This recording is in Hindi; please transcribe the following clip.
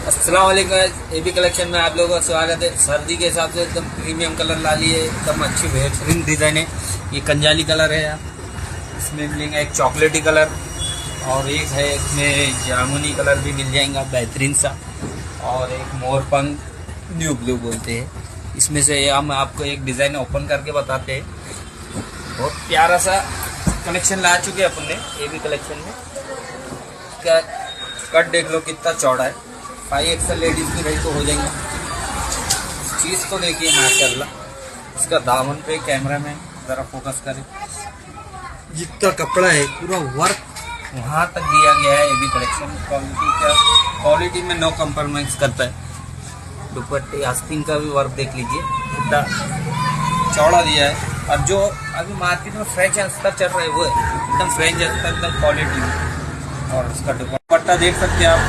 अस्सलाम वालेकुम। एबी कलेक्शन में आप लोगों का स्वागत है। सर्दी के हिसाब से एकदम प्रीमियम कलर ला लिए, एकदम अच्छी बेहतरीन डिज़ाइन है। ये कंजाली कलर है, इसमें मिलेंगे एक चॉकलेटी कलर और एक है इसमें जामुनी कलर भी मिल जाएगा बेहतरीन सा, और एक मोरपंख न्यू ब्लू बोलते हैं। इसमें से हम आपको एक डिज़ाइन ओपन करके बताते हैं। बहुत प्यारा सा कलेक्शन ला चुके हैं अपन ने एबी कलेक्शन में। इसका कट देख लो कितना चौड़ा है, 5XL लेडीज़ की रही तो हो जाएंगे। चीज़ तो देखिए माशाल्लाह। इसका दामन पे कैमरा में ज़रा फोकस करें, जितना कपड़ा है पूरा वर्क वहाँ तक दिया गया है। एबी कलेक्शन क्वालिटी में नो कम्प्रोमाइज़ करता है। दुपट्टे आस्तीन का भी वर्क देख लीजिए कितना चौड़ा दिया है। और जो अभी मार्केट में फ्रेंच अस्तर चल रहा है वो है एकदम फ्रेंच अस्तर, एकदम क्वालिटी में। और इसका दुपट्टा देख सकते हैं आप,